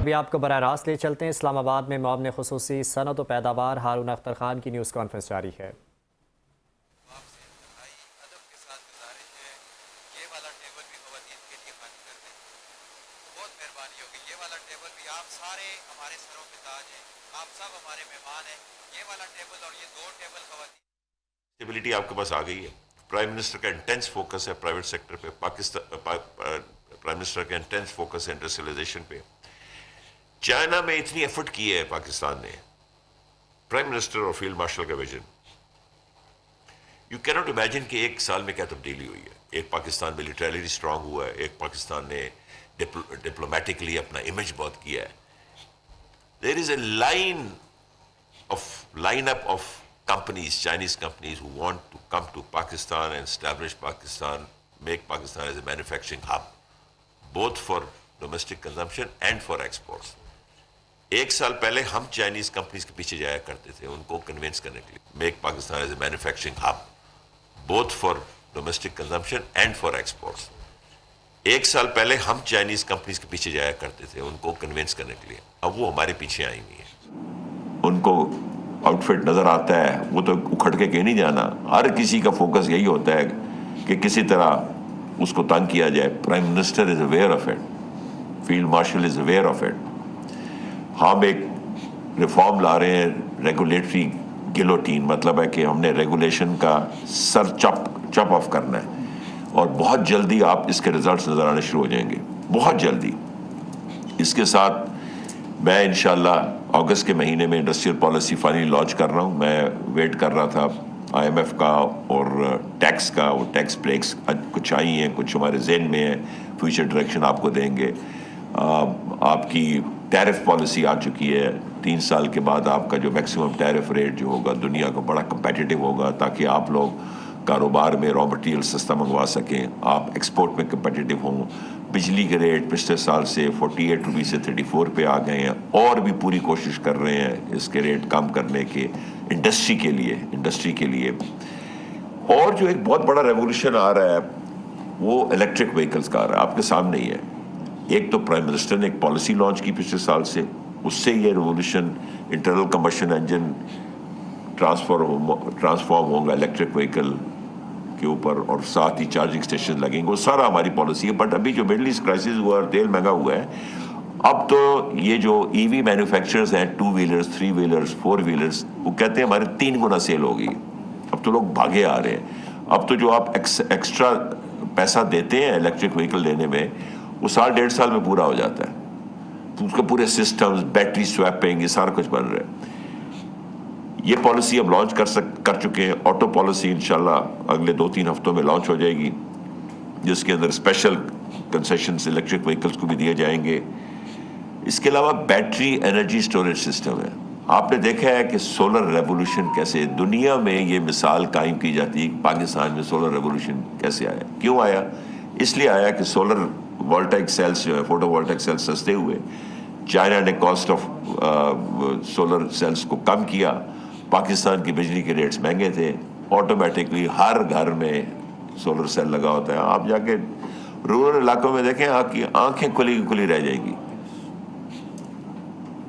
ابھی آپ کو براہ راست لے چلتے ہیں اسلام آباد میں معاون خصوصی صنعت و پیداوار ہارون اختر خان کی نیوز کانفرنس جاری ہے۔ آپ سے انتہائی ادب کے ساتھ گزارش ہے یہ والا ٹیبل بھی خواتین کے لیے خالی کر دیں، بہت مہربانی ہوگی۔ یہ والا ٹیبل بھی، آپ سارے ہمارے سروں پہ تاج ہیں، آپ سب ہمارے مہمان ہیں۔ یہ والا ٹیبل اور یہ دو ٹیبل خواتین۔ اسٹیبلٹی آپ کے پاس آ گئی ہے۔ پرائم منسٹر کا انٹینس فوکس ہے پرائیویٹ سیکٹر پہ، پرائم منسٹر کا انٹینس فوکس ہے انڈسٹریلائزیشن پہ۔ چائنا میں اتنی ایفرٹ کی ہے پاکستان نے، پرائم منسٹر اور فیلڈ مارشل کا ویژن، یو کینٹ امیجن کہ ایک سال میں کیا تبدیلی ہوئی ہے۔ ایک پاکستان ملیٹریلی اسٹرانگ ہوا ہے، ایک پاکستان نے ڈپلومیٹکلی اپنا امیج بہت کیا ہے۔ There is a line up of companies, Chinese companies who want to come to Pakistan and establish Pakistan, make Pakistan as a manufacturing hub, both for domestic consumption and for exports. ایک سال پہلے ہم Chinese companies کے پیچھے جایا کرتے تھے ان کو کنونس کرنے کے لیے، make Pakistan as a manufacturing hub both for domestic consumption and for exports. ایک سال پہلے ہم چائنیز کمپنیز کے پیچھے جایا کرتے تھے ان کو کنونس کرنے کے لیے، اب وہ ہمارے پیچھے آئی ہوئی ہیں۔ ان کو آؤٹ فٹ نظر آتا ہے، وہ تو اکھڑ کے کہیں نہیں جانا، ہر کسی کا فوکس یہی ہوتا ہے کہ کسی طرح اس کو تنگ کیا جائے۔ Prime minister is aware of it, field marshal is aware of it. ہم ایک ریفارم لا رہے ہیں، ریگولیٹری گلوٹین، مطلب ہے کہ ہم نے ریگولیشن کا سر چپ آف کرنا ہے، اور بہت جلدی آپ اس کے ریزلٹس نظر آنے شروع ہو جائیں گے، بہت جلدی۔ اس کے ساتھ میں انشاءاللہ اگست کے مہینے میں انڈسٹریل پالیسی فائنلی لانچ کر رہا ہوں۔ میں ویٹ کر رہا تھا آئی ایم ایف کا اور ٹیکس کا، وہ ٹیکس بریکس کچھ آئی ہیں، کچھ ہمارے ذہن میں ہیں، فیوچر ڈائریکشن آپ کو دیں گے۔ آپ کی ٹیرف پالیسی آ چکی ہے، 3 سال کے بعد آپ کا جو میکسیمم ٹیرف ریٹ جو ہوگا دنیا کا بڑا کمپیٹیٹو ہوگا، تاکہ آپ لوگ کاروبار میں را مٹیریل سستا منگوا سکیں، آپ ایکسپورٹ میں کمپیٹیٹو ہوں۔ بجلی کے ریٹ پچھلے سال سے 48 روپیز سے 34 پہ آ گئے ہیں، اور بھی پوری کوشش کر رہے ہیں اس کے ریٹ کم کرنے کے انڈسٹری کے لیے۔ اور جو ایک بہت بڑا ریولوشن آ رہا ہے وہ الیکٹرک وہیکلز کا آ رہا ہے، آپ کے سامنے ہی ہے۔ ایک تو پرائم منسٹر نے ایک پالیسی لانچ کی پچھلے سال سے، اس سے یہ ریولوشن انٹرنل کمبشن انجن ٹرانسفارم ہوگا الیکٹرک وہیکل کے اوپر، اور ساتھ ہی چارجنگ اسٹیشن لگیں گے، وہ سارا ہماری پالیسی ہے۔ بٹ ابھی جو مڈل ایسٹ کرائسس ہوا اور تیل مہنگا ہوا ہے، اب تو یہ جو ای وی مینوفیکچررز ہیں، 2 ویلرز 3 ویلرز 4 ویلرز، وہ کہتے ہیں ہمارے 3 گنا سیل ہوگی۔ اب تو لوگ بھاگے آ رہے ہیں۔ اب تو جو آپ ایکسٹرا پیسہ دیتے ہیں الیکٹرک وہیکل لینے میں، وہ 1.5 سال میں پورا ہو جاتا ہے۔ تو اس کے پورے سسٹمز، بیٹری سویپنگ، یہ سارا کچھ بن رہا ہے۔ یہ پالیسی اب لانچ کر چکے ہیں۔ آٹو پالیسی انشاءاللہ اگلے 2-3 ہفتوں میں لانچ ہو جائے گی، جس کے اندر اسپیشل کنسیشنز الیکٹرک وہیکلس کو بھی دیے جائیں گے۔ اس کے علاوہ بیٹری انرجی سٹوریج سسٹم ہے۔ آپ نے دیکھا ہے کہ سولر ریولوشن کیسے دنیا میں یہ مثال قائم کی جاتی ہے، پاکستان میں سولر ریولوشن کیسے آیا، کیوں آیا؟ اس لیے آیا کہ سولر وولٹائک سیلز جو ہے، فوٹو وولٹائک سیلز سستے ہوئے، چائنا نے کاسٹ آف سولر سیلز کو کم کیا، پاکستان کی بجلی کے ریٹس مہنگے تھے، آٹومیٹکلی ہر گھر میں سولر سیل لگا ہوتا ہے۔ آپ جا کے رورل علاقوں میں دیکھیں، آپ کی آنکھیں کھلی رہ جائیں گی۔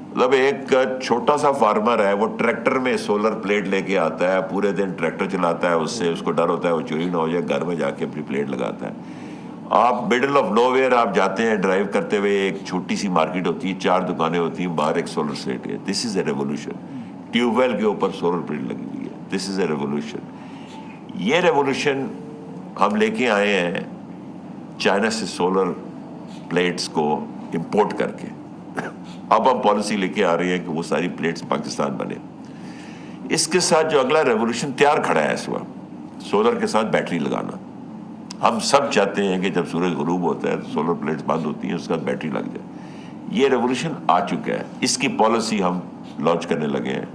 مطلب ایک چھوٹا سا فارمر ہے، وہ ٹریکٹر میں سولر پلیٹ لے کے آتا ہے، پورے دن ٹریکٹر چلاتا ہے، اس سے اس کو ڈر ہوتا ہے وہ چوری نہ ہو جائے، گھر میں جا کے اپنی پلیٹ لگاتا ہے۔ آپ مڈل آف نو ویئر آپ جاتے ہیں ڈرائیو کرتے ہوئے، ایک چھوٹی سی مارکیٹ ہوتی ہے، 4 دکانیں ہوتی ہیں، باہر ایک سولر سیٹ ہے۔ دس از اے ریولوشن۔ ٹیوب ویل کے اوپر سولر پلیٹ لگی ہوئی ہے، دس از اے ریولوشن۔ یہ ریولوشن ہم لے کے آئے ہیں چائنا سے سولر پلیٹس کو امپورٹ کر کے۔ اب ہم پالیسی لے کے آ رہی ہیں کہ وہ ساری پلیٹس پاکستان بنے۔ اس کے ساتھ جو اگلا ریولوشن تیار کھڑا ہے اس وقت، سولر کے ساتھ بیٹری لگانا۔ ہم سب چاہتے ہیں کہ جب سورج غروب ہوتا ہے تو سولر پلیٹس بند ہوتی ہیں، اس کے بعد بیٹری لگ جائے۔ یہ ریولوشن آ چکا ہے، اس کی پالیسی ہم لانچ کرنے لگے ہیں،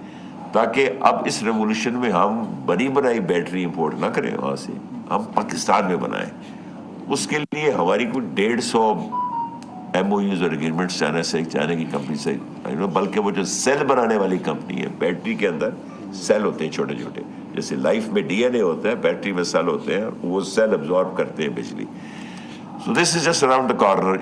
تاکہ اب اس ریولوشن میں ہم بنی بنائی بیٹری امپورٹ نہ کریں وہاں سے، ہم پاکستان میں بنائیں۔ اس کے لیے ہماری کوئی 150 ایم او یوز اور اگریمنٹس چائنا کی کمپنی سے، بلکہ وہ جو سیل بنانے والی کمپنی ہے، بیٹری کے اندر سیل ہوتے ہیں چھوٹے چھوٹے، جیسے لائف میں ڈی این اے ہوتا ہے، بیٹری میں سیل ہوتے ہیں، وہ سیل ابزارب کرتے ہیں بجلی۔ So this is just around the corner.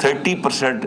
30%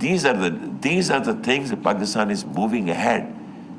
these are the things that Pakistan is moving ahead.